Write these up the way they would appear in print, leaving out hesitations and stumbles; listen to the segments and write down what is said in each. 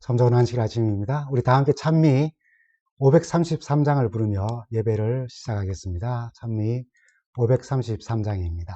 참 좋은 안식 아침입니다. 우리 다 함께 찬미 533장을 부르며 예배를 시작하겠습니다. 찬미 533장입니다.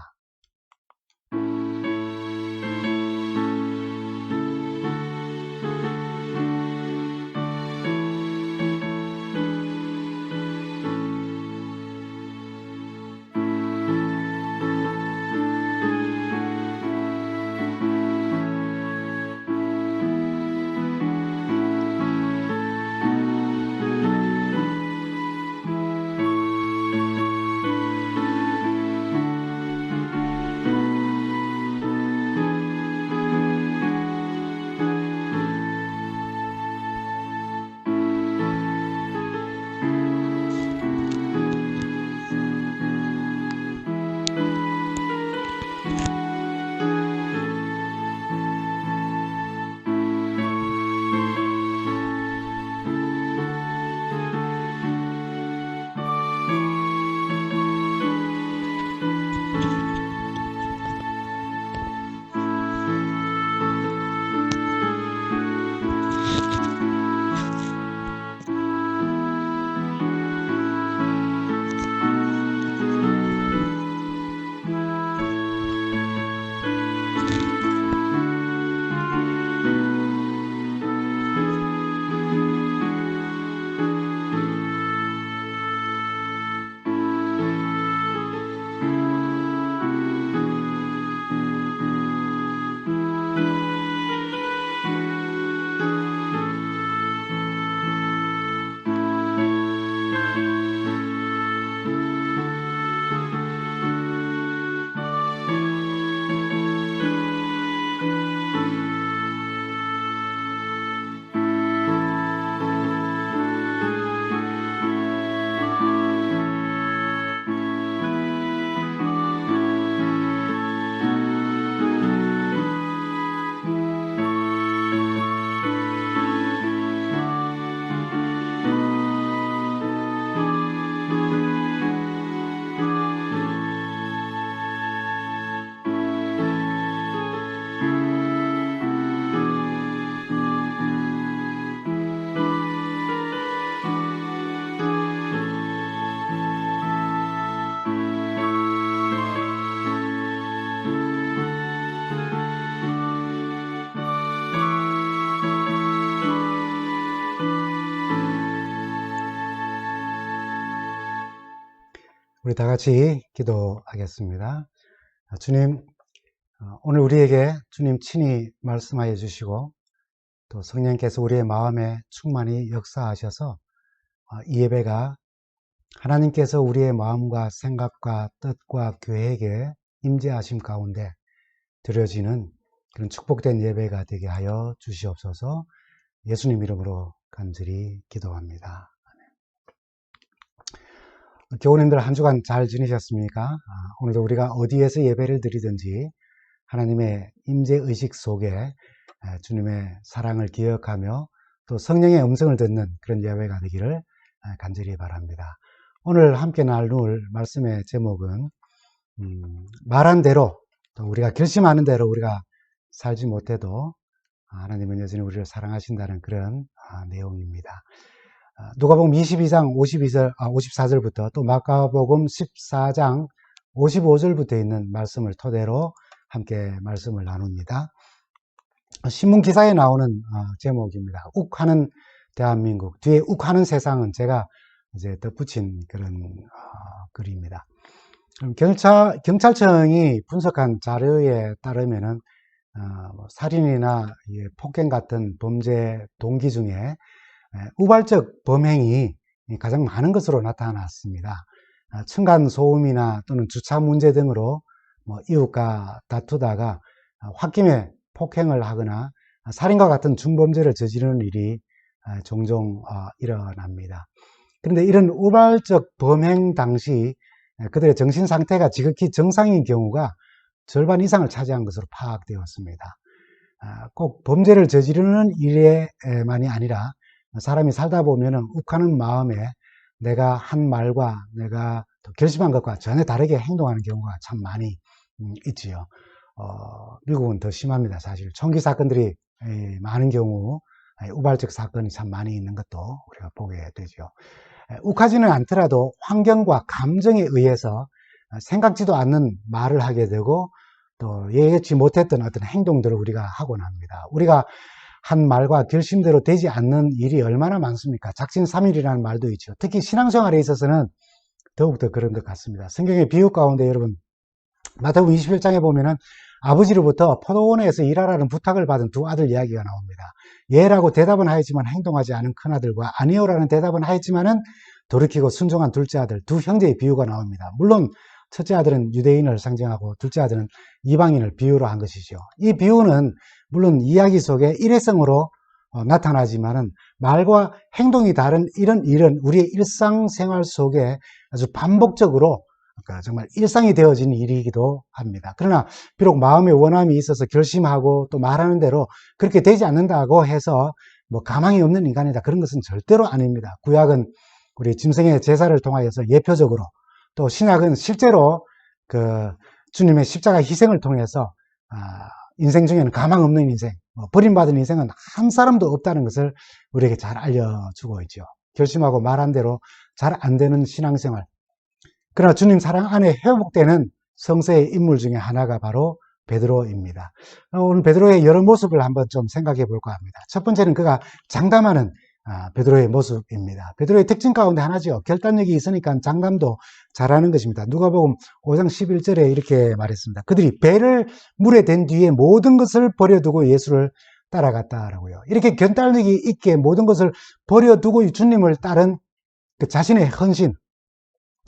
우리 다 같이 기도하겠습니다. 주님, 오늘 우리에게 주님 친히 말씀하여 주시고 또 성령께서 우리의 마음에 충만히 역사하셔서 이 예배가 하나님께서 우리의 마음과 생각과 뜻과 계획에 임재하심 가운데 드려지는 그런 축복된 예배가 되게 하여 주시옵소서. 예수님 이름으로 간절히 기도합니다. 교우님들 한 주간 잘 지내셨습니까? 오늘도 우리가 어디에서 예배를 드리든지 하나님의 임재의식 속에 주님의 사랑을 기억하며 또 성령의 음성을 듣는 그런 예배가 되기를 간절히 바랍니다. 오늘 함께 나눌 말씀의 제목은 말한 대로 또 우리가 결심하는 대로 우리가 살지 못해도 하나님은 여전히 우리를 사랑하신다는 그런 내용입니다. 누가복음 22장 54절부터 또 마가복음 14장 55절부터 있는 말씀을 토대로 함께 말씀을 나눕니다. 신문 기사에 나오는 제목입니다. 욱하는 대한민국, 뒤에 욱하는 세상은 제가 이제 덧붙인 그런 글입니다. 경찰청이 분석한 자료에 따르면은 살인이나 폭행 같은 범죄 동기 중에 우발적 범행이 가장 많은 것으로 나타났습니다. 층간소음이나 또는 주차 문제 등으로 이웃과 다투다가 홧김에 폭행을 하거나 살인과 같은 중범죄를 저지르는 일이 종종 일어납니다. 그런데 이런 우발적 범행 당시 그들의 정신 상태가 지극히 정상인 경우가 절반 이상을 차지한 것으로 파악되었습니다. 꼭 범죄를 저지르는 일에만이 아니라 사람이 살다 보면은 욱하는 마음에 내가 한 말과 내가 결심한 것과 전혀 다르게 행동하는 경우가 참 많이 있지요. 미국은 더 심합니다. 사실 총기 사건들이 많은 경우 우발적 사건이 참 많이 있는 것도 우리가 보게 되죠. 욱하지는 않더라도 환경과 감정에 의해서 생각지도 않는 말을 하게 되고 또 예기치 못했던 어떤 행동들을 우리가 하곤 합니다. 우리가 한 말과 결심대로 되지 않는 일이 얼마나 많습니까? 작심삼일이라는 말도 있죠. 특히 신앙생활에 있어서는 더욱더 그런 것 같습니다. 성경의 비유 가운데 여러분 마태복음 21장에 보면은 아버지로부터 포도원에서 일하라는 부탁을 받은 두 아들 이야기가 나옵니다. 예라고 대답은 하였지만 행동하지 않은 큰아들과 아니요라는 대답은 하였지만은 돌이키고 순종한 둘째 아들, 두 형제의 비유가 나옵니다. 물론 첫째 아들은 유대인을 상징하고 둘째 아들은 이방인을 비유로 한 것이죠. 이 비유는 물론 이야기 속에 일회성으로 나타나지만은 말과 행동이 다른 이런 일은 우리의 일상생활 속에 아주 반복적으로 그러니까 정말 일상이 되어진 일이기도 합니다. 그러나 비록 마음의 원함이 있어서 결심하고 또 말하는 대로 그렇게 되지 않는다고 해서 뭐 가망이 없는 인간이다 그런 것은 절대로 아닙니다. 구약은 우리 짐승의 제사를 통하여서 예표적으로 또 신약은 실제로 그 주님의 십자가 희생을 통해서 인생 중에는 가망 없는 인생, 버림받은 인생은 한 사람도 없다는 것을 우리에게 잘 알려주고 있죠. 결심하고 말한 대로 잘 안 되는 신앙생활. 그러나 주님 사랑 안에 회복되는 성서의 인물 중에 하나가 바로 베드로입니다. 오늘 베드로의 여러 모습을 한번 좀 생각해 볼까 합니다. 첫 번째는 그가 장담하는 베드로의 모습입니다. 베드로의 특징 가운데 하나죠. 결단력이 있으니까 장담도 잘하는 것입니다. 누가복음 5장 11절에 이렇게 말했습니다. 그들이 배를 물에 댄 뒤에 모든 것을 버려두고 예수를 따라갔다라고요. 이렇게 결단력이 있게 모든 것을 버려두고 주님을 따른 그 자신의 헌신,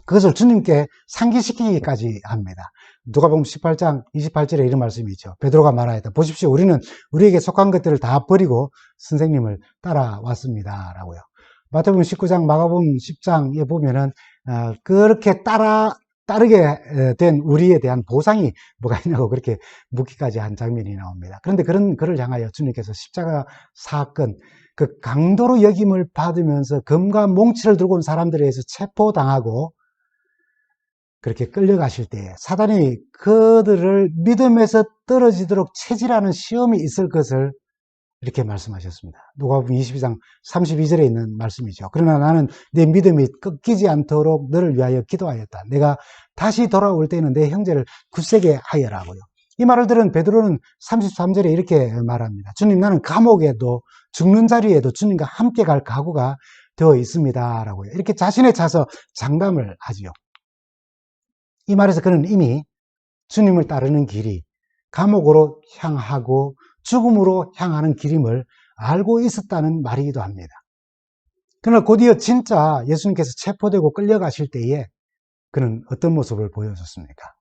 그것을 주님께 상기시키기까지 합니다. 누가복음 18장 28절에 이런 말씀이 있죠. 베드로가 말하였다. 보십시오. 우리는 우리에게 속한 것들을 다 버리고 선생님을 따라왔습니다. 라고요. 마태복음 19장, 마가복음 10장에 보면은 그렇게 따르게 된 우리에 대한 보상이 뭐가 있냐고 그렇게 묻기까지 한 장면이 나옵니다. 그런데 그를 향하여 주님께서 십자가 사건, 그 강도로 여김을 받으면서 금과 몽치를 들고 온 사람들에 의해서 체포당하고 그렇게 끌려가실 때에 사단이 그들을 믿음에서 떨어지도록 체질하는 시험이 있을 것을 이렇게 말씀하셨습니다. 누가복음 22장 32절에 있는 말씀이죠. 그러나 나는 내 믿음이 꺾이지 않도록 너를 위하여 기도하였다. 내가 다시 돌아올 때는 내 형제를 굳세게 하여라고요. 이 말을 들은 베드로는 33절에 이렇게 말합니다. 주님, 나는 감옥에도 죽는 자리에도 주님과 함께 갈 각오가 되어 있습니다. 라고요. 이렇게 자신에 차서 장담을 하지요. 이 말에서 그는 이미 주님을 따르는 길이 감옥으로 향하고 죽음으로 향하는 길임을 알고 있었다는 말이기도 합니다. 그러나 곧이어 진짜 예수님께서 체포되고 끌려가실 때에 그는 어떤 모습을 보여줬습니까?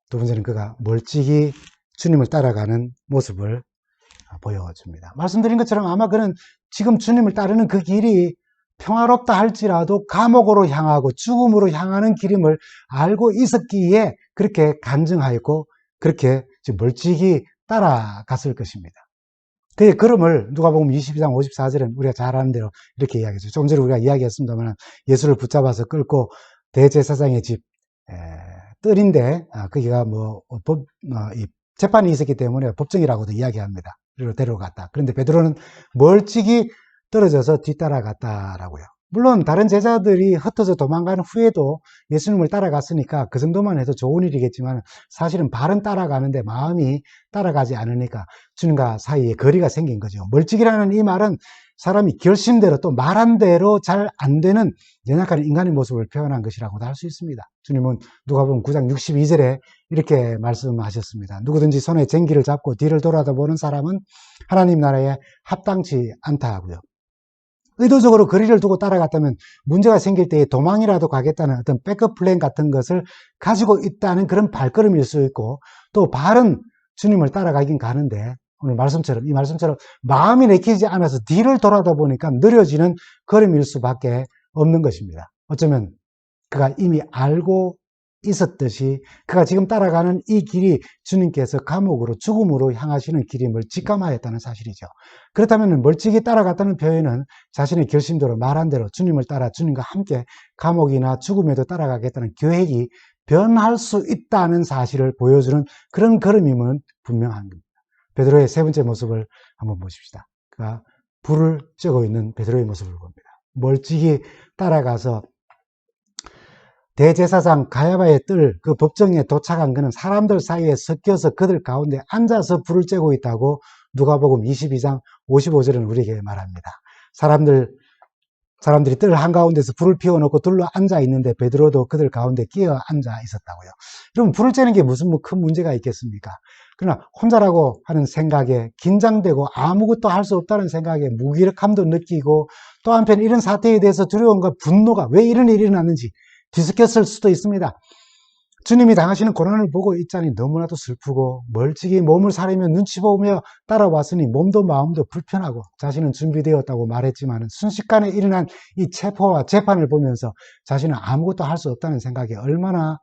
두 번째는 그가 멀찍이 주님을 따라가는 모습을 보여줍니다. 말씀드린 것처럼 아마 그는 지금 주님을 따르는 그 길이 평화롭다 할지라도 감옥으로 향하고 죽음으로 향하는 길임을 알고 있었기에 그렇게 간증하였고 그렇게 멀찍이 따라갔을 것입니다. 그의 걸음을 누가복음 22장 54절은 우리가 잘 아는 대로 이렇게 이야기했죠. 조금 전에 우리가 이야기했습니다만 예수를 붙잡아서 끌고 대제사장의 집 뜰인데 거기가 이 재판이 있었기 때문에 법정이라고도 이야기합니다. 그리고 데려갔다. 그런데 베드로는 멀찍이 떨어져서 뒤따라갔다라고요. 물론 다른 제자들이 흩어져 도망간 후에도 예수님을 따라갔으니까 그 정도만 해도 좋은 일이겠지만 사실은 발은 따라가는데 마음이 따라가지 않으니까 주님과 사이에 거리가 생긴 거죠. 멀찍이라는 이 말은 사람이 결심대로 또 말한 대로 잘 안 되는 연약한 인간의 모습을 표현한 것이라고도 할 수 있습니다. 주님은 누가복음 9장 62절에 이렇게 말씀하셨습니다. 누구든지 손에 쟁기를 잡고 뒤를 돌아다보는 사람은 하나님 나라에 합당치 않다 하고요. 의도적으로 거리를 두고 따라갔다면 문제가 생길 때에 도망이라도 가겠다는 어떤 백업 플랜 같은 것을 가지고 있다는 그런 발걸음일 수 있고 또 발은 주님을 따라가긴 가는데 오늘 이 말씀처럼 마음이 내키지 않아서 뒤를 돌아다 보니까 느려지는 걸음일 수밖에 없는 것입니다. 어쩌면 그가 이미 알고 있었듯이 그가 지금 따라가는 이 길이 주님께서 감옥으로 죽음으로 향하시는 길임을 직감하였다는 사실이죠. 그렇다면 멀찍이 따라갔다는 표현은 자신의 결심대로 말한 대로 주님을 따라 주님과 함께 감옥이나 죽음에도 따라가겠다는 계획이 변할 수 있다는 사실을 보여주는 그런 걸음임은 분명한 겁니다. 베드로의 세 번째 모습을 한번 보십시다. 그가 불을 쬐고 있는 베드로의 모습을 봅니다. 멀찍이 따라가서 대제사장 가야바의 뜰 그 법정에 도착한 그는 사람들 사이에 섞여서 그들 가운데 앉아서 불을 쬐고 있다고 누가복음 22장 55절은 우리에게 말합니다. 사람들이 뜰 한가운데서 불을 피워놓고 둘러 앉아 있는데 베드로도 그들 가운데 끼어 앉아 있었다고요. 그럼 불을 쬐는 게 무슨 큰 문제가 있겠습니까? 그러나 혼자라고 하는 생각에 긴장되고 아무것도 할 수 없다는 생각에 무기력함도 느끼고 또 한편 이런 사태에 대해서 두려움과 분노가 왜 이런 일이 일어났는지 뒤섞였을 수도 있습니다. 주님이 당하시는 고난을 보고 있자니 너무나도 슬프고 멀찍이 몸을 사리며 눈치 보며 따라왔으니 몸도 마음도 불편하고 자신은 준비되었다고 말했지만 순식간에 일어난 이 체포와 재판을 보면서 자신은 아무것도 할 수 없다는 생각에 얼마나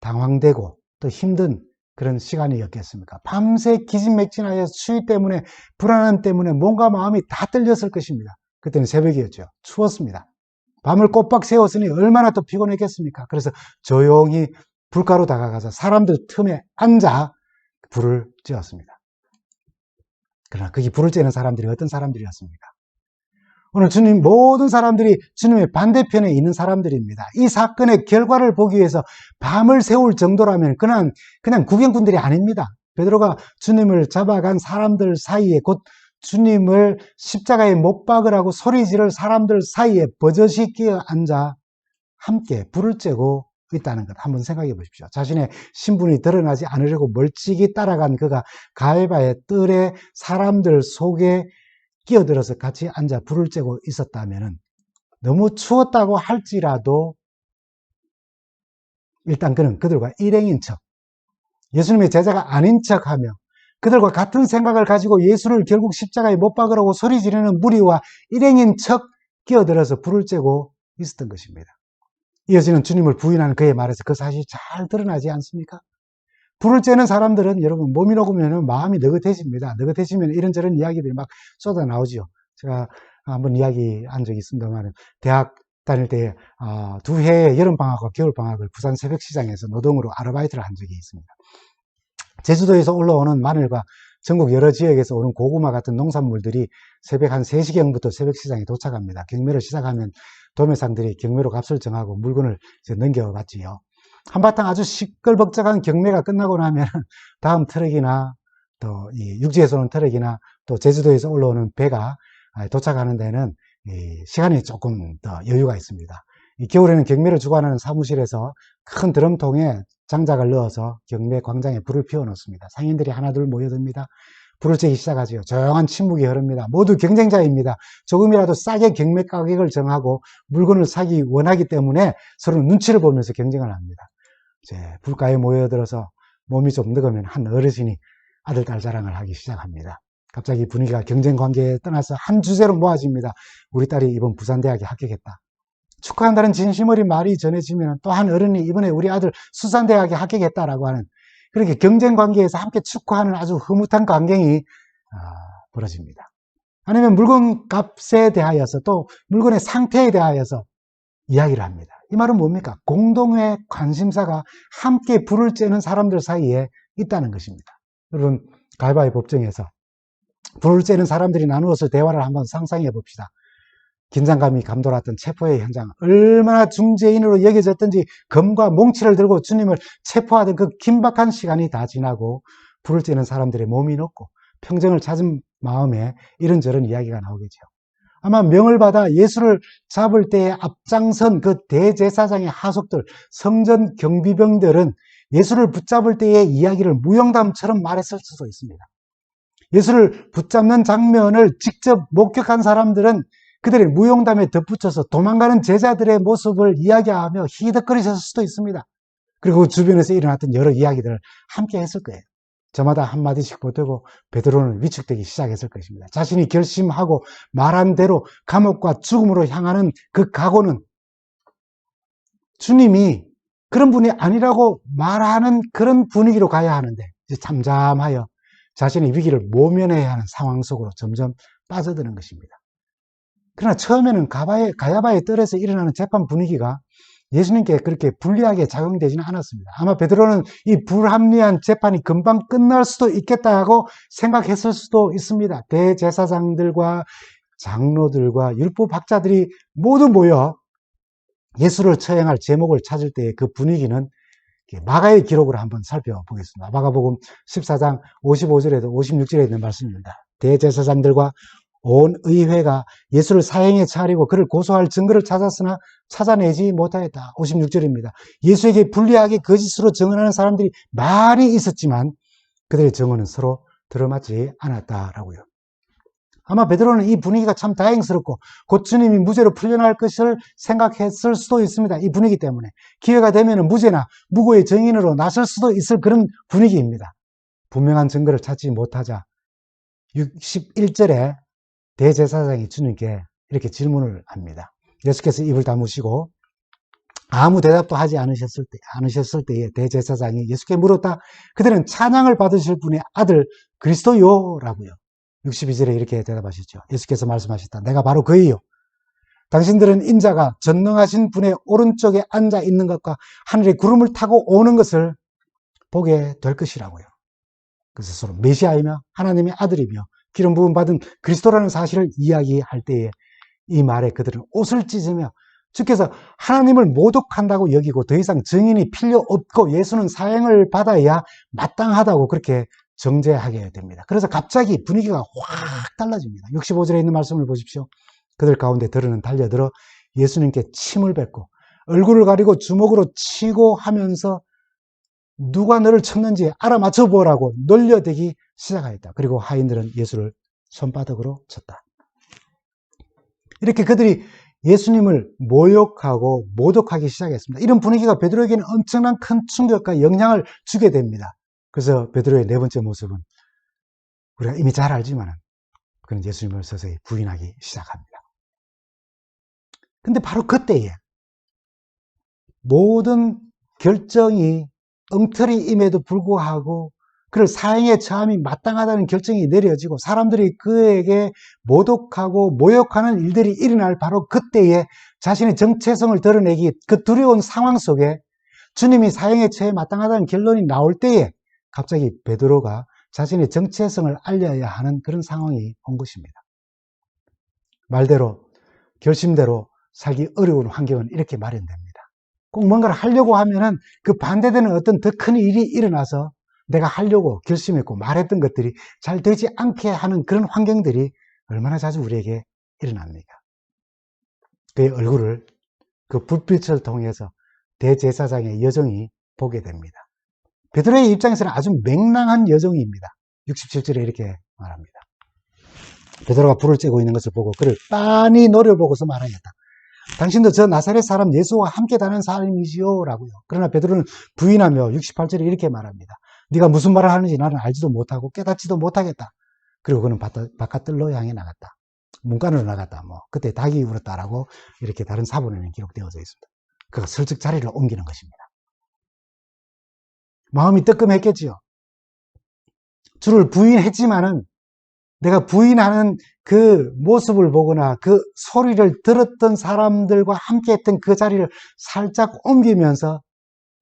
당황되고 또 힘든 그런 시간이었겠습니까? 밤새 기진맥진하여 추위 때문에 불안함 때문에 몸과 마음이 다 떨렸을 것입니다. 그때는 새벽이었죠. 추웠습니다. 밤을 꼬박 새웠으니 얼마나 더 피곤했겠습니까? 그래서 조용히 불가로 다가가서 사람들 틈에 앉아 불을 쬐었습니다. 그러나 거기 불을 쬐는 사람들이 어떤 사람들이었습니까? 오늘 주님 모든 사람들이 주님의 반대편에 있는 사람들입니다. 이 사건의 결과를 보기 위해서 밤을 새울 정도라면 그냥 구경꾼들이 아닙니다. 베드로가 주님을 잡아간 사람들 사이에 곧 주님을 십자가에 못 박으라고 소리 지를 사람들 사이에 버젓이 끼어 앉아 함께 불을 쬐고 있다는 것 한번 생각해 보십시오. 자신의 신분이 드러나지 않으려고 멀찍이 따라간 그가 가야바의 뜰에 사람들 속에 끼어들어서 같이 앉아 불을 쬐고 있었다면 너무 추웠다고 할지라도 일단 그는 그들과 일행인 척, 예수님의 제자가 아닌 척하며 그들과 같은 생각을 가지고 예수를 결국 십자가에 못 박으라고 소리 지르는 무리와 일행인 척 끼어들어서 불을 쬐고 있었던 것입니다. 이어지는 주님을 부인하는 그의 말에서 그 사실이 잘 드러나지 않습니까? 불을 쬐는 사람들은 여러분 몸이 녹으면 마음이 느긋해집니다. 느긋해지면 이런저런 이야기들이 막 쏟아 나오죠. 제가 한번 이야기한 적이 있습니다만 대학 다닐 때 2회의 여름방학과 겨울방학을 부산 새벽시장에서 노동으로 아르바이트를 한 적이 있습니다. 제주도에서 올라오는 마늘과 전국 여러 지역에서 오는 고구마 같은 농산물들이 새벽 한 3시경부터 새벽시장에 도착합니다. 경매를 시작하면 도매상들이 경매로 값을 정하고 물건을 넘겨갔지요. 한바탕 아주 시끌벅적한 경매가 끝나고 나면 다음 트럭이나 또 이 육지에서 오는 트럭이나 또 제주도에서 올라오는 배가 도착하는 데는 시간이 조금 더 여유가 있습니다. 겨울에는 경매를 주관하는 사무실에서 큰 드럼통에 장작을 넣어서 경매 광장에 불을 피워 놓습니다. 상인들이 하나둘 모여듭니다. 불을 쬐기 시작하지요. 조용한 침묵이 흐릅니다. 모두 경쟁자입니다. 조금이라도 싸게 경매 가격을 정하고 물건을 사기 원하기 때문에 서로 눈치를 보면서 경쟁을 합니다. 이제 불가에 모여들어서 몸이 좀 늙으면 한 어르신이 아들, 딸 자랑을 하기 시작합니다. 갑자기 분위기가 경쟁 관계에 떠나서 한 주제로 모아집니다. 우리 딸이 이번 부산대학에 합격했다. 축하한다는 진심 어린 말이 전해지면 또 한 어른이 이번에 우리 아들 수산대학에 합격했다라고 하는 그렇게 경쟁 관계에서 함께 축하하는 아주 흐뭇한 광경이 벌어집니다. 아니면 물건 값에 대하여서 또 물건의 상태에 대하여서 이야기를 합니다. 이 말은 뭡니까? 공동의 관심사가 함께 불을 쬐는 사람들 사이에 있다는 것입니다. 여러분, 가야바의 법정에서 불을 쬐는 사람들이 나누어서 대화를 한번 상상해 봅시다. 긴장감이 감돌았던 체포의 현장, 얼마나 중죄인으로 여겨졌던지 검과 몽치를 들고 주님을 체포하던 그 긴박한 시간이 다 지나고 불을 쬐는 사람들의 몸이 녹고 평정을 찾은 마음에 이런저런 이야기가 나오겠죠. 아마 명을 받아 예수를 잡을 때에 앞장선 그 대제사장의 하속들, 성전 경비병들은 예수를 붙잡을 때의 이야기를 무용담처럼 말했을 수도 있습니다. 예수를 붙잡는 장면을 직접 목격한 사람들은 그들의 무용담에 덧붙여서 도망가는 제자들의 모습을 이야기하며 히덕거리셨을 수도 있습니다. 그리고 주변에서 일어났던 여러 이야기들을 함께 했을 거예요. 저마다 한마디씩 보태고 베드로는 위축되기 시작했을 것입니다. 자신이 결심하고 말한 대로 감옥과 죽음으로 향하는 그 각오는 주님이 그런 분이 아니라고 말하는 그런 분위기로 가야 하는데 이제 잠잠하여 자신의 위기를 모면해야 하는 상황 속으로 점점 빠져드는 것입니다. 그러나 처음에는 가야바의 뜰에서 일어나는 재판 분위기가 예수님께 그렇게 불리하게 작용되지는 않았습니다. 아마 베드로는 이 불합리한 재판이 금방 끝날 수도 있겠다고 생각했을 수도 있습니다. 대제사장들과 장로들과 율법학자들이 모두 모여 예수를 처형할 제목을 찾을 때의 그 분위기는 마가의 기록을 한번 살펴보겠습니다. 마가복음 14장 55절에도 56절에 있는 말씀입니다. 대제사장들과 온 의회가 예수를 사형에 처하려고 그를 고소할 증거를 찾았으나 찾아내지 못하였다. 56절입니다. 예수에게 불리하게 거짓으로 증언하는 사람들이 많이 있었지만 그들의 증언은 서로 들어맞지 않았다라고요. 아마 베드로는 이 분위기가 참 다행스럽고 곧 주님이 무죄로 풀려날 것을 생각했을 수도 있습니다. 이 분위기 때문에 기회가 되면 무죄나 무고의 증인으로 나설 수도 있을 그런 분위기입니다. 분명한 증거를 찾지 못하자 61절에 대제사장이 주님께 이렇게 질문을 합니다. 예수께서 입을 다무시고 아무 대답도 하지 않으셨을 때에 대제사장이 예수께 물었다. 그들은 찬양을 받으실 분의 아들 그리스도요라고요. 62절에 이렇게 대답하셨죠. 예수께서 말씀하셨다. 내가 바로 그이요. 당신들은 인자가 전능하신 분의 오른쪽에 앉아 있는 것과 하늘의 구름을 타고 오는 것을 보게 될 것이라고요. 그래서 서로 메시아이며 하나님의 아들이며 기름 부음 받은 그리스도라는 사실을 이야기할 때에 이 말에 그들은 옷을 찢으며 주께서 하나님을 모독한다고 여기고 더 이상 증인이 필요 없고 예수는 사형을 받아야 마땅하다고 그렇게 정죄하게 됩니다. 그래서 갑자기 분위기가 확 달라집니다. 65절에 있는 말씀을 보십시오. 그들 가운데 들으는 달려들어 예수님께 침을 뱉고 얼굴을 가리고 주먹으로 치고 하면서 누가 너를 쳤는지 알아맞혀 보라고 놀려대기 시작하였다. 그리고 하인들은 예수를 손바닥으로 쳤다. 이렇게 그들이 예수님을 모욕하고 모독하기 시작했습니다. 이런 분위기가 베드로에게는 엄청난 큰 충격과 영향을 주게 됩니다. 그래서 베드로의 네 번째 모습은 우리가 이미 잘 알지만 그는 예수님을 서서히 부인하기 시작합니다. 근데 바로 그때에 모든 결정이 엉터리임에도 불구하고 그를 사형의 처함이 마땅하다는 결정이 내려지고 사람들이 그에게 모독하고 모욕하는 일들이 일어날 바로 그때에 자신의 정체성을 드러내기 그 두려운 상황 속에 주님이 사형의 처에 마땅하다는 결론이 나올 때에 갑자기 베드로가 자신의 정체성을 알려야 하는 그런 상황이 온 것입니다. 말대로 결심대로 살기 어려운 환경은 이렇게 마련됩니다. 꼭 뭔가를 하려고 하면은 그 반대되는 어떤 더 큰 일이 일어나서 내가 하려고 결심했고 말했던 것들이 잘 되지 않게 하는 그런 환경들이 얼마나 자주 우리에게 일어납니까? 그의 얼굴을 그 불빛을 통해서 대제사장의 여정이 보게 됩니다. 베드로의 입장에서는 아주 맹랑한 여정입니다. 67절에 이렇게 말합니다. 베드로가 불을 쬐고 있는 것을 보고 그를 빤히 노려보고서 말하였다. 당신도 저 나사렛 사람 예수와 함께 다니는 사람이지요 라고요. 그러나 베드로는 부인하며 68절에 이렇게 말합니다. 네가 무슨 말을 하는지 나는 알지도 못하고 깨닫지도 못하겠다. 그리고 그는 바깥들로 향해 나갔다. 문간으로 나갔다. 그때 닭이 울었다라고 이렇게 다른 사본에는 기록되어져 있습니다. 그가 슬쩍 자리를 옮기는 것입니다. 마음이 뜨끔했겠지요. 주를 부인했지만은 내가 부인하는 그 모습을 보거나 그 소리를 들었던 사람들과 함께 했던 그 자리를 살짝 옮기면서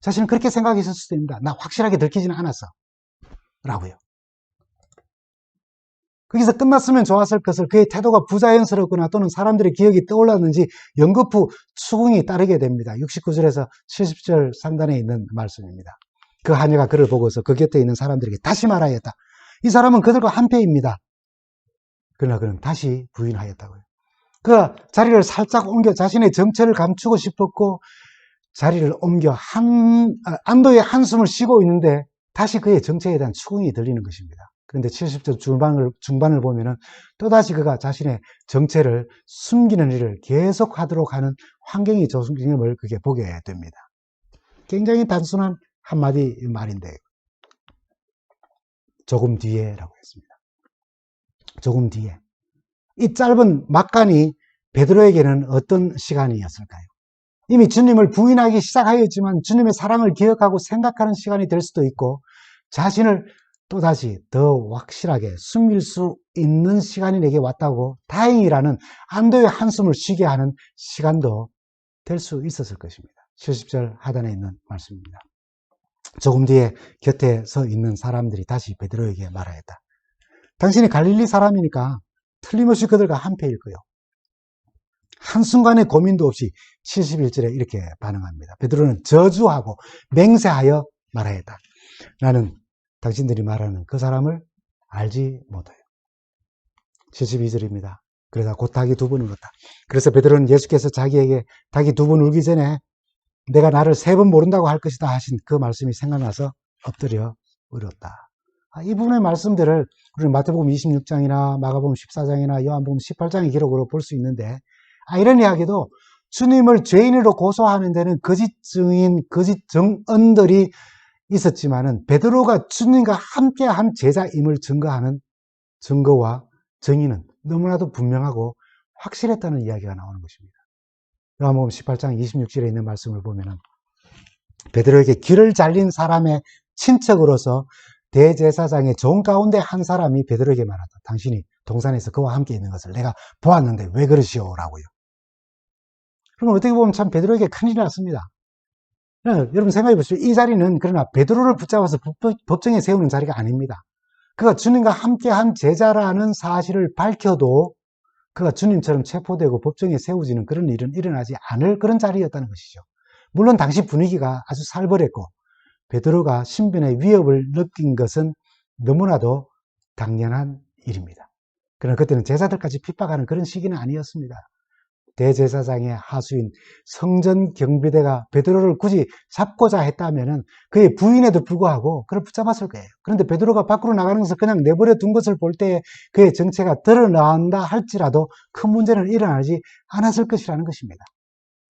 자신은 그렇게 생각했을 수도 있습니다. 나 확실하게 들키지는 않았어. 라고요. 거기서 끝났으면 좋았을 것을 그의 태도가 부자연스럽거나 또는 사람들의 기억이 떠올랐는지 연거푸 추궁이 따르게 됩니다. 69절에서 70절 상단에 있는 말씀입니다. 그 하녀가 그를 보고서 그 곁에 있는 사람들에게 다시 말하였다. 이 사람은 그들과 한패입니다. 그러나 그는 다시 부인하였다고요. 그가 자리를 살짝 옮겨 자신의 정체를 감추고 싶었고 자리를 옮겨 안도의 한숨을 쉬고 있는데 다시 그의 정체에 대한 추궁이 들리는 것입니다. 그런데 70절 중반을 보면은 또다시 그가 자신의 정체를 숨기는 일을 계속하도록 하는 환경이 조성임을 그게 보게 됩니다. 굉장히 단순한 한마디 말인데 조금 뒤에라고 했습니다. 조금 뒤에. 이 짧은 막간이 베드로에게는 어떤 시간이었을까요? 이미 주님을 부인하기 시작하였지만 주님의 사랑을 기억하고 생각하는 시간이 될 수도 있고 자신을 또다시 더 확실하게 숨길 수 있는 시간이 내게 왔다고 다행이라는 안도의 한숨을 쉬게 하는 시간도 될 수 있었을 것입니다. 70절 하단에 있는 말씀입니다. 조금 뒤에 곁에 서 있는 사람들이 다시 베드로에게 말하였다. 당신이 갈릴리 사람이니까 틀림없이 그들과 한패일 거요. 한순간의 고민도 없이 71절에 이렇게 반응합니다. 베드로는 저주하고 맹세하여 말하였다. 나는 당신들이 말하는 그 사람을 알지 못해요. 72절입니다. 그러다 곧 닭이 두 번 울었다. 그래서 베드로는 예수께서 자기에게 닭이 두 번 울기 전에 내가 나를 세 번 모른다고 할 것이다 하신 그 말씀이 생각나서 엎드려 울었다. 이 부분의 말씀들을 우리는 마태복음 26장이나 마가복음 14장이나 요한복음 18장의 기록으로 볼 수 있는데, 이런 이야기도 주님을 죄인으로 고소하는 데는 거짓 증인, 거짓 증언들이 있었지만은 베드로가 주님과 함께한 제자임을 증거하는 증거와 정의는 너무나도 분명하고 확실했다는 이야기가 나오는 것입니다. 요한복음 18장 26절에 있는 말씀을 보면은 베드로에게 길을 잘린 사람의 친척으로서 대제사장의 종 가운데 한 사람이 베드로에게 말하다. 당신이 동산에서 그와 함께 있는 것을 내가 보았는데 왜 그러시오? 라고요. 그럼 어떻게 보면 참 베드로에게 큰일이 났습니다. 여러분 생각해 보십시오. 이 자리는 그러나 베드로를 붙잡아서 법정에 세우는 자리가 아닙니다. 그가 주님과 함께한 제자라는 사실을 밝혀도 그가 주님처럼 체포되고 법정에 세워지는 그런 일은 일어나지 않을 그런 자리였다는 것이죠. 물론 당시 분위기가 아주 살벌했고 베드로가 신변의 위협을 느낀 것은 너무나도 당연한 일입니다. 그러나 그때는 제자들까지 핍박하는 그런 시기는 아니었습니다. 대제사장의 하수인 성전 경비대가 베드로를 굳이 잡고자 했다면은 그의 부인에도 불구하고 그를 붙잡았을 거예요. 그런데 베드로가 밖으로 나가는 것을 그냥 내버려 둔 것을 볼 때 그의 정체가 드러난다 할지라도 큰 문제는 일어나지 않았을 것이라는 것입니다.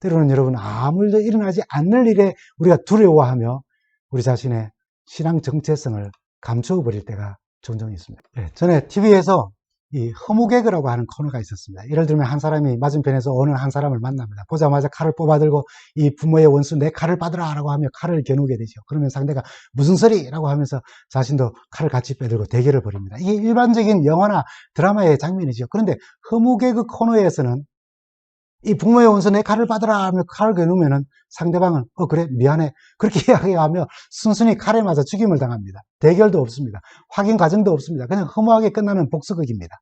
때로는 여러분 아무 일도 일어나지 않을 일에 우리가 두려워하며 우리 자신의 신앙 정체성을 감추어 버릴 때가 종종 있습니다. 전에 TV에서 이 허무개그라고 하는 코너가 있었습니다. 예를 들면 한 사람이 맞은편에서 오는 한 사람을 만납니다. 보자마자 칼을 뽑아들고 이 부모의 원수 내 칼을 받으라 라고 하며 칼을 겨누게 되죠. 그러면 상대가 무슨 소리? 라고 하면서 자신도 칼을 같이 빼들고 대결을 벌입니다. 이게 일반적인 영화나 드라마의 장면이죠. 그런데 허무개그 코너에서는 이 부모의 원수 내 칼을 받으라 하며 칼을 겨누면은 상대방은 그래 미안해 그렇게 이야기하며 순순히 칼에 맞아 죽임을 당합니다. 대결도 없습니다. 확인 과정도 없습니다. 그냥 허무하게 끝나는 복수극입니다.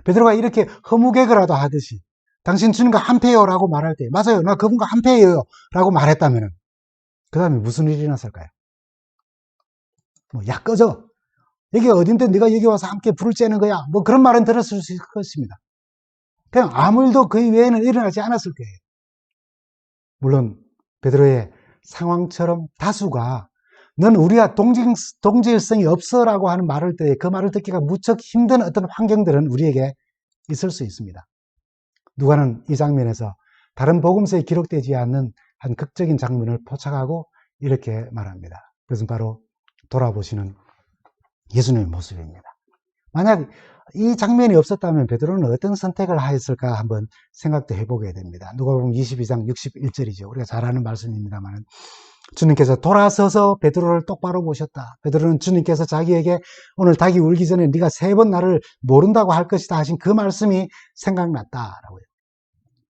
베드로가 이렇게 허무개그라도 하듯이 당신 주님과 한패요 라고 말할 때 맞아요 나 그분과 한패예요 라고 말했다면은 그 다음에 무슨 일이 났을까요? 야 꺼져 여기 어딘데 네가 여기 와서 함께 불을 쬐는 거야 뭐 그런 말은 들었을 수 있을 것입니다. 그냥 아무 일도 그 이외에는 일어나지 않았을 거예요. 물론 베드로의 상황처럼 다수가 넌 우리와 동질성이 없어 라고 하는 말을 때 그 말을 듣기가 무척 힘든 어떤 환경들은 우리에게 있을 수 있습니다. 누가는 이 장면에서 다른 복음서에 기록되지 않는 한 극적인 장면을 포착하고 이렇게 말합니다. 그것은 바로 돌아보시는 예수님의 모습입니다. 만약 이 장면이 없었다면 베드로는 어떤 선택을 하였을까 한번 생각도 해보게 됩니다. 누가복음 22장 61절이죠. 우리가 잘 아는 말씀입니다만 주님께서 돌아서서 베드로를 똑바로 보셨다. 베드로는 주님께서 자기에게 오늘 닭이 울기 전에 네가 세 번 나를 모른다고 할 것이다 하신 그 말씀이 생각났다라고요.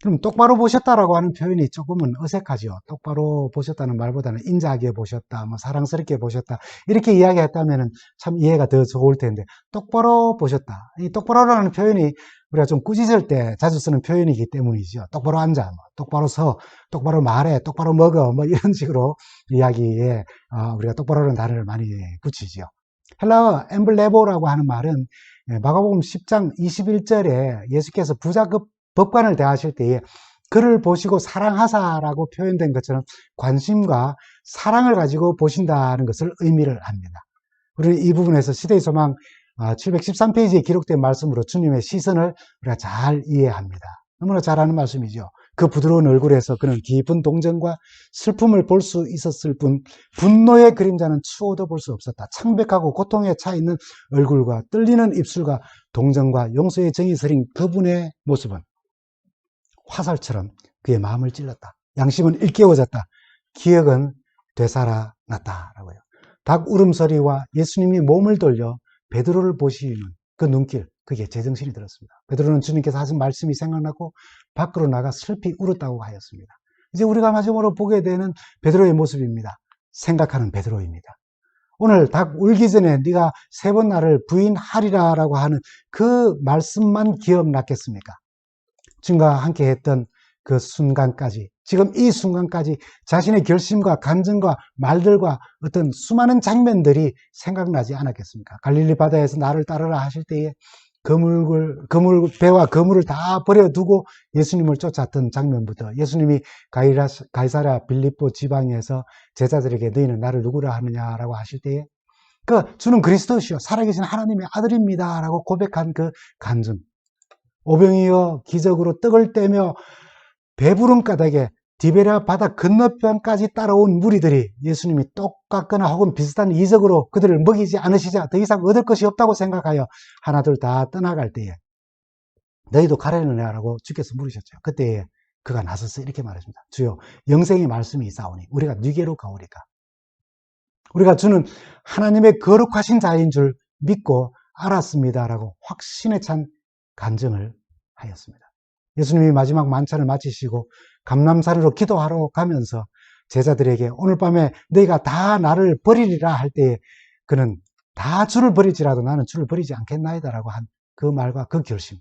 그럼 똑바로 보셨다라고 하는 표현이 조금은 어색하죠. 똑바로 보셨다는 말보다는 인자하게 보셨다, 뭐 사랑스럽게 보셨다 이렇게 이야기했다면 참 이해가 더 좋을 텐데 똑바로 보셨다. 이 똑바로라는 표현이 우리가 좀 꾸짖을 때 자주 쓰는 표현이기 때문이죠. 똑바로 앉아, 뭐 똑바로 서, 똑바로 말해, 똑바로 먹어, 뭐 이런 식으로 이야기에 우리가 똑바로라는 단어를 많이 붙이죠. 헬라어 엠블레보라고 하는 말은 마가복음 10장 21절에 예수께서 부자급 법관을 대하실 때에 그를 보시고 사랑하사라고 표현된 것처럼 관심과 사랑을 가지고 보신다는 것을 의미를 합니다. 우리는 이 부분에서 시대의 소망 713페이지에 기록된 말씀으로 주님의 시선을 우리가 잘 이해합니다. 너무나 잘 아는 말씀이죠. 그 부드러운 얼굴에서 그는 깊은 동정과 슬픔을 볼 수 있었을 뿐 분노의 그림자는 추호도 볼 수 없었다. 창백하고 고통에 차 있는 얼굴과 떨리는 입술과 동정과 용서의 정이 서린 그분의 모습은 화살처럼 그의 마음을 찔렀다. 양심은 일깨워졌다. 기억은 되살아났다라고요. 닭 울음소리와 예수님이 몸을 돌려 베드로를 보시는 그 눈길, 그게 제정신이 들었습니다. 베드로는 주님께서 하신 말씀이 생각나고 밖으로 나가 슬피 울었다고 하였습니다. 이제 우리가 마지막으로 보게 되는 베드로의 모습입니다. 생각하는 베드로입니다. 오늘 닭 울기 전에 네가 3번 나를 부인하리라 라고 하는 그 말씀만 기억났겠습니까? 주님과 함께 했던 그 순간까지, 지금 이 순간까지 자신의 결심과 감정과 말들과 어떤 수많은 장면들이 생각나지 않았겠습니까? 갈릴리 바다에서 나를 따르라 하실 때에 배와 그물을 다 버려두고 예수님을 쫓았던 장면부터, 예수님이 가이사랴 빌립보 지방에서 제자들에게 너희는 나를 누구라 하느냐라고 하실 때에 주는 그리스도시요 살아계신 하나님의 아들입니다 라고 고백한 그 간증, 오병이어 기적으로 떡을 떼며 배부른 까닭에 디베랴 바다 건너편까지 따라온 무리들이 예수님이 똑같거나 혹은 비슷한 이적으로 그들을 먹이지 않으시자 더 이상 얻을 것이 없다고 생각하여 하나둘 다 떠나갈 때에 너희도 가려느냐 라고 주께서 물으셨죠. 그때에 그가 나서서 이렇게 말했습니다. 주여, 영생의 말씀이 있사오니 우리가 네게로 가오리까? 우리가 주는 하나님의 거룩하신 자인 줄 믿고 알았습니다라고 확신에 찬 간증을 하였습니다. 예수님이 마지막 만찬을 마치시고 감람산으로 기도하러 가면서 제자들에게 오늘 밤에 너희가 다 나를 버리리라 할 때에 그는 다 주를 버릴지라도 나는 주를 버리지 않겠나이다 라고 한 그 말과 그 결심,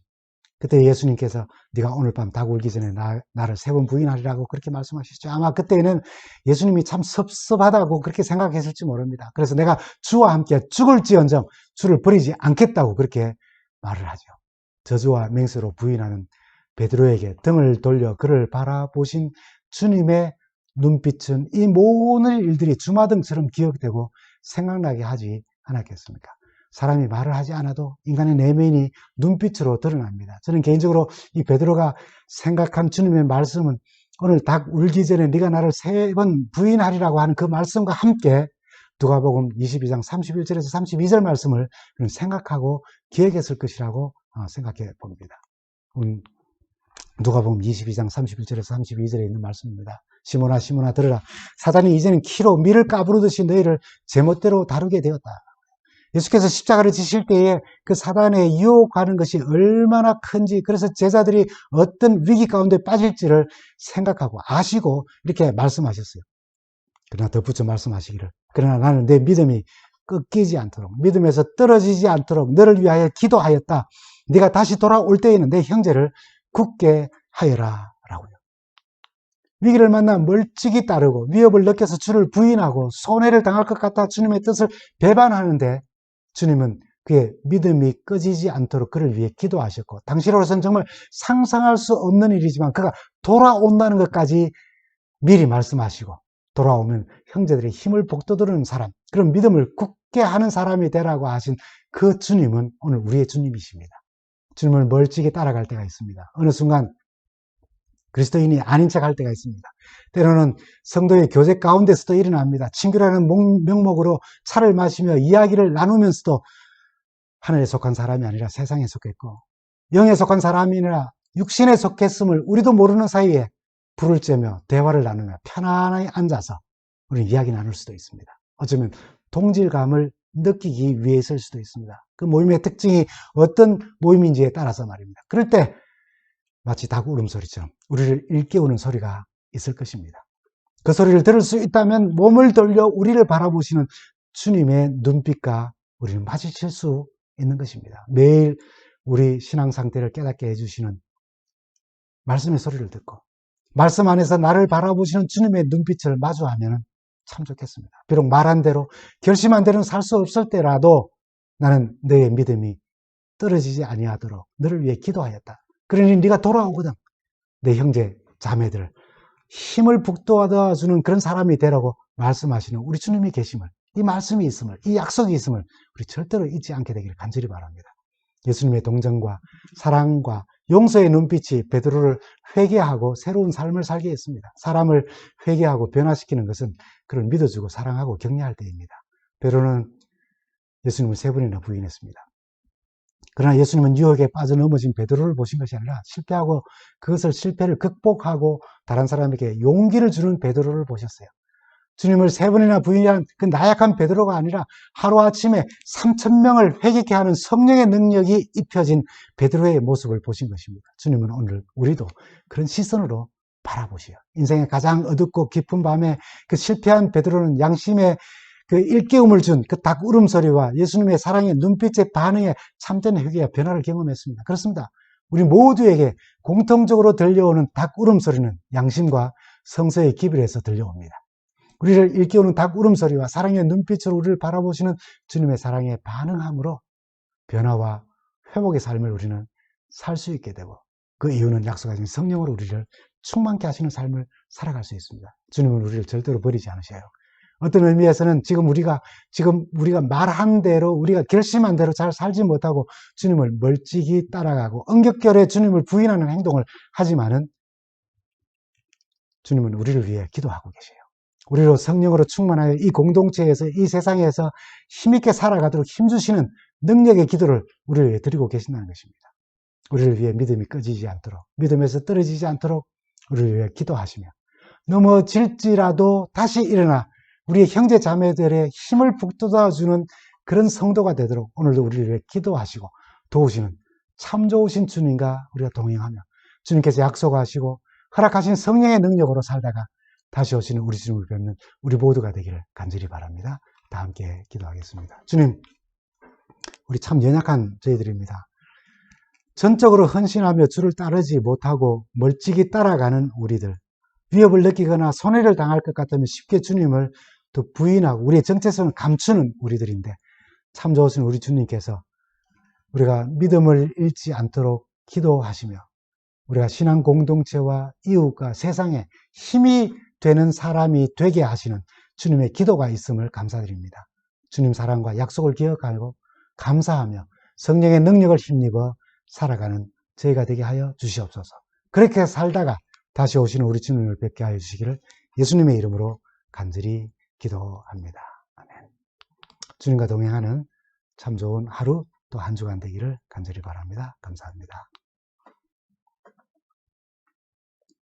그때 예수님께서 네가 오늘 밤 닭 울기 전에 나를 3번 부인하리라고 그렇게 말씀하셨죠. 아마 그때는 예수님이 참 섭섭하다고 그렇게 생각했을지 모릅니다. 그래서 내가 주와 함께 죽을지언정 주를 버리지 않겠다고 그렇게 말을 하죠. 저주와 맹세로 부인하는 베드로에게 등을 돌려 그를 바라보신 주님의 눈빛은 이 모든 일들이 주마등처럼 기억되고 생각나게 하지 않았겠습니까? 사람이 말을 하지 않아도 인간의 내면이 눈빛으로 드러납니다. 저는 개인적으로 이 베드로가 생각한 주님의 말씀은 오늘 닭 울기 전에 네가 나를 3번 부인하리라고 하는 그 말씀과 함께 누가복음 22장 31절에서 32절 말씀을 생각하고 기억했을 것이라고 생각해 봅니다. 누가복음 22장 31절에서 32절에 있는 말씀입니다. 시몬아 시몬아 들으라, 사단이 이제는 키로 밀을 까부르듯이 너희를 제멋대로 다루게 되었다. 예수께서 십자가를 지실 때에 그 사단에 유혹하는 것이 얼마나 큰지, 그래서 제자들이 어떤 위기 가운데 빠질지를 생각하고 아시고 이렇게 말씀하셨어요. 그러나 덧붙여 말씀하시기를, 그러나 나는 내 믿음이 꺾이지 않도록, 믿음에서 떨어지지 않도록 너를 위하여 기도하였다. 네가 다시 돌아올 때에는 내 형제를 굳게 하여라 라고요. 위기를 만나 멀찍이 따르고 위협을 느껴서 주를 부인하고 손해를 당할 것 같아 주님의 뜻을 배반하는데 주님은 그의 믿음이 꺼지지 않도록 그를 위해 기도하셨고, 당시로서는 정말 상상할 수 없는 일이지만 그가 돌아온다는 것까지 미리 말씀하시고, 돌아오면 형제들의 힘을 북돋우는 사람, 그런 믿음을 굳게 하는 사람이 되라고 하신 그 주님은 오늘 우리의 주님이십니다. 주님을 멀찍이 따라갈 때가 있습니다. 어느 순간 그리스도인이 아닌 척 할 때가 있습니다. 때로는 성도의 교제 가운데서도 일어납니다. 친구라는 명목으로 차를 마시며 이야기를 나누면서도 하늘에 속한 사람이 아니라 세상에 속했고, 영에 속한 사람이 아니라 육신에 속했음을 우리도 모르는 사이에 불을 쬐며 대화를 나누며 편안하게 앉아서 우리는 이야기 나눌 수도 있습니다. 어쩌면 동질감을 느끼기 위해 있을 수도 있습니다. 그 모임의 특징이 어떤 모임인지에 따라서 말입니다. 그럴 때 마치 닭 울음소리처럼 우리를 일깨우는 소리가 있을 것입니다. 그 소리를 들을 수 있다면 몸을 돌려 우리를 바라보시는 주님의 눈빛과 우리는 마주칠 수 있는 것입니다. 매일 우리 신앙 상태를 깨닫게 해주시는 말씀의 소리를 듣고 말씀 안에서 나를 바라보시는 주님의 눈빛을 마주하면 참 좋겠습니다. 비록 말한 대로 결심한 대로는 살 수 없을 때라도 나는 너의 믿음이 떨어지지 아니하도록 너를 위해 기도하였다. 그러니 네가 돌아오거든 내 형제 자매들 힘을 북돋아주는 그런 사람이 되라고 말씀하시는 우리 주님이 계심을, 이 말씀이 있음을, 이 약속이 있음을 우리 절대로 잊지 않게 되기를 간절히 바랍니다. 예수님의 동정과 사랑과 용서의 눈빛이 베드로를 회개하고 새로운 삶을 살게 했습니다. 사람을 회개하고 변화시키는 것은 그를 믿어주고 사랑하고 격려할 때입니다. 베드로는 예수님을 3번이나 부인했습니다. 그러나 예수님은 유혹에 빠져 넘어진 베드로를 보신 것이 아니라 실패하고 그것을 실패를 극복하고 다른 사람에게 용기를 주는 베드로를 보셨어요. 주님을 3번이나 부인한 그 나약한 베드로가 아니라 하루아침에 3,000명을 회개케 하는 성령의 능력이 입혀진 베드로의 모습을 보신 것입니다. 주님은 오늘 우리도 그런 시선으로 바라보시오. 인생의 가장 어둡고 깊은 밤에 그 실패한 베드로는 양심의 그 일깨움을 준 그 닭 울음소리와 예수님의 사랑의 눈빛의 반응에 참된 회개와 변화를 경험했습니다. 그렇습니다. 우리 모두에게 공통적으로 들려오는 닭 울음소리는 양심과 성서의 기별에서 들려옵니다. 우리를 일깨우는 닭 울음소리와 사랑의 눈빛으로 우리를 바라보시는 주님의 사랑에 반응함으로 변화와 회복의 삶을 우리는 살 수 있게 되고, 그 이유는 약속하신 성령으로 우리를 충만케 하시는 삶을 살아갈 수 있습니다. 주님은 우리를 절대로 버리지 않으셔요. 어떤 의미에서는 지금 우리가 말한 대로, 우리가 결심한 대로 잘 살지 못하고 주님을 멀찍이 따라가고 엄격결에 주님을 부인하는 행동을 하지만은 주님은 우리를 위해 기도하고 계세요. 우리로 성령으로 충만하여 이 공동체에서, 이 세상에서 힘있게 살아가도록 힘주시는 능력의 기도를 우리를 위해 드리고 계신다는 것입니다. 우리를 위해 믿음이 꺼지지 않도록, 믿음에서 떨어지지 않도록 우리를 위해 기도하시며, 넘어질지라도 다시 일어나 우리의 형제 자매들의 힘을 북돋아주는 그런 성도가 되도록 오늘도 우리를 위해 기도하시고 도우시는 참 좋으신 주님과 우리가 동행하며, 주님께서 약속하시고 허락하신 성령의 능력으로 살다가 다시 오시는 우리 주님을 뵙는 우리 모두가 되기를 간절히 바랍니다. 다 함께 기도하겠습니다. 주님, 우리 참 연약한 저희들입니다. 전적으로 헌신하며 주를 따르지 못하고 멀찍이 따라가는 우리들, 위협을 느끼거나 손해를 당할 것 같으면 쉽게 주님을 또 부인하고 우리의 정체성을 감추는 우리들인데, 참 좋으신 우리 주님께서 우리가 믿음을 잃지 않도록 기도하시며 우리가 신앙 공동체와 이웃과 세상에 힘이 되는 사람이 되게 하시는 주님의 기도가 있음을 감사드립니다. 주님 사랑과 약속을 기억하고 감사하며 성령의 능력을 힘입어 살아가는 저희가 되게 하여 주시옵소서. 그렇게 살다가 다시 오시는 우리 주님을 뵙게 하여 주시기를 예수님의 이름으로 간절히 기도합니다. 아멘. 주님과 동행하는 참 좋은 하루 또 한 주간 되기를 간절히 바랍니다. 감사합니다.